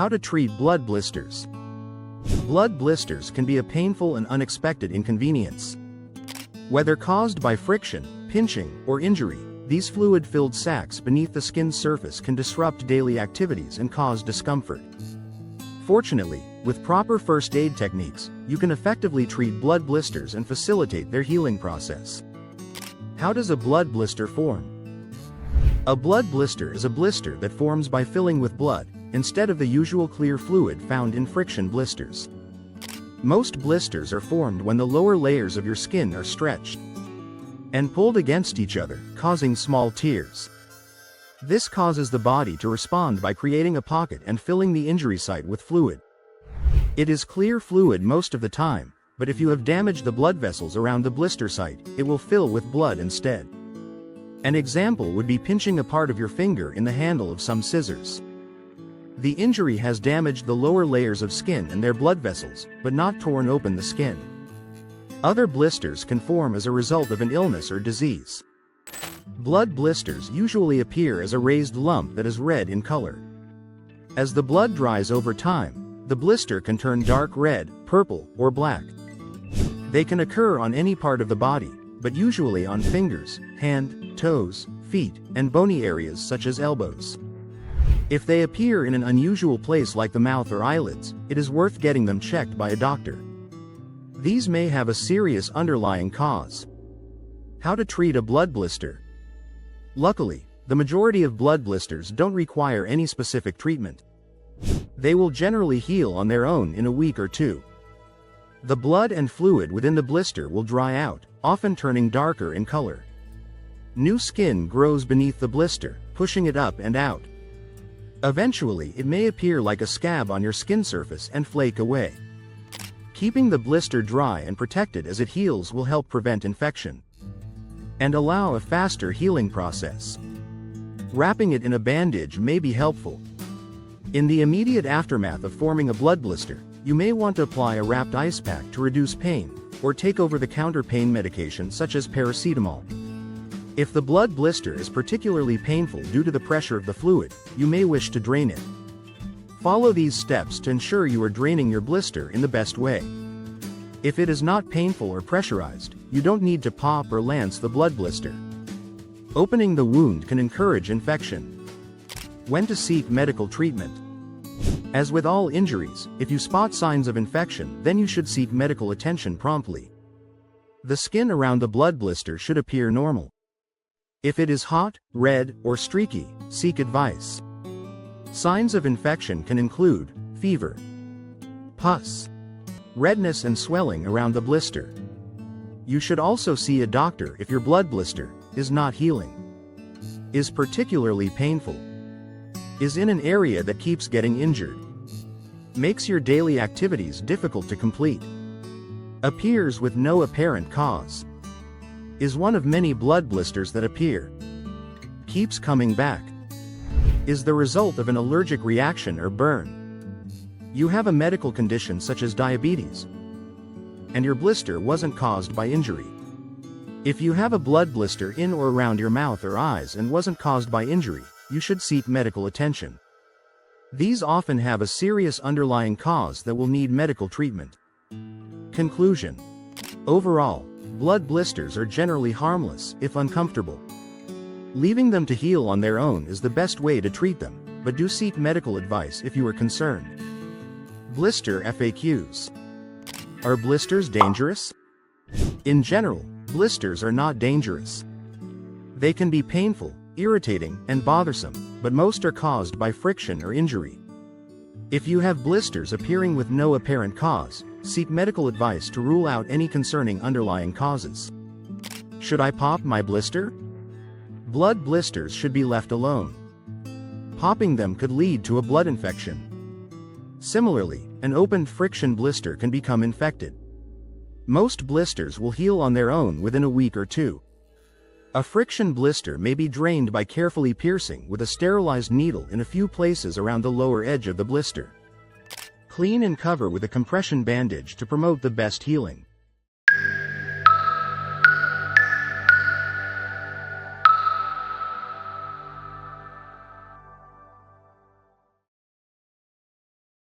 How to treat blood blisters. Blood blisters can be a painful and unexpected inconvenience. Whether caused by friction, pinching, or injury, these fluid-filled sacs beneath the skin's surface can disrupt daily activities and cause discomfort. Fortunately, with proper first aid techniques, you can effectively treat blood blisters and facilitate their healing process. How does a blood blister form? A blood blister is a blister that forms by filling with blood, instead of the usual clear fluid found in friction blisters. Most blisters are formed when the lower layers of your skin are stretched and pulled against each other, causing small tears. This causes the body to respond by creating a pocket and filling the injury site with fluid. It is clear fluid most of the time, but if you have damaged the blood vessels around the blister site, it will fill with blood instead. An example would be pinching a part of your finger in the handle of some scissors. The injury has damaged the lower layers of skin and their blood vessels, but not torn open the skin. Other blisters can form as a result of an illness or disease. Blood blisters usually appear as a raised lump that is red in color. As the blood dries over time, the blister can turn dark red, purple, or black. They can occur on any part of the body, but usually on fingers, hand, toes, feet, and bony areas such as elbows. If they appear in an unusual place like the mouth or eyelids, it is worth getting them checked by a doctor. These may have a serious underlying cause. How to treat a blood blister. Luckily, the majority of blood blisters don't require any specific treatment. They will generally heal on their own in a week or two. The blood and fluid within the blister will dry out, often turning darker in color. New skin grows beneath the blister, pushing it up and out. Eventually, it may appear like a scab on your skin surface and flake away. Keeping the blister dry and protected as it heals will help prevent infection and allow a faster healing process. Wrapping it in a bandage may be helpful. In the immediate aftermath of forming a blood blister, you may want to apply a wrapped ice pack to reduce pain, or take over-the-counter pain medication such as paracetamol. If the blood blister is particularly painful due to the pressure of the fluid, you may wish to drain it. Follow these steps to ensure you are draining your blister in the best way. If it is not painful or pressurized, you don't need to pop or lance the blood blister. Opening the wound can encourage infection. When to seek medical treatment. As with all injuries, if you spot signs of infection, then you should seek medical attention promptly. The skin around the blood blister should appear normal. If it is hot, red, or streaky, seek advice. Signs of infection can include fever, pus, redness and swelling around the blister. You should also see a doctor if your blood blister is not healing, is particularly painful, is in an area that keeps getting injured, makes your daily activities difficult to complete, appears with no apparent cause, is one of many blood blisters that appear, keeps coming back, is the result of an allergic reaction or burn. You have a medical condition such as diabetes, and your blister wasn't caused by injury. If you have a blood blister in or around your mouth or eyes and wasn't caused by injury, you should seek medical attention. These often have a serious underlying cause that will need medical treatment. Conclusion. Overall, blood blisters are generally harmless, if uncomfortable. Leaving them to heal on their own is the best way to treat them, but do seek medical advice if you are concerned. Blister FAQs. Are blisters dangerous? In general, blisters are not dangerous. They can be painful, irritating, and bothersome, but most are caused by friction or injury. If you have blisters appearing with no apparent cause, seek medical advice to rule out any concerning underlying causes. Should I pop my blister? Blood blisters should be left alone. Popping them could lead to a blood infection. Similarly, an open friction blister can become infected. Most blisters will heal on their own within a week or two. A friction blister may be drained by carefully piercing with a sterilized needle in a few places around the lower edge of the blister. Clean and cover with a compression bandage to promote the best healing.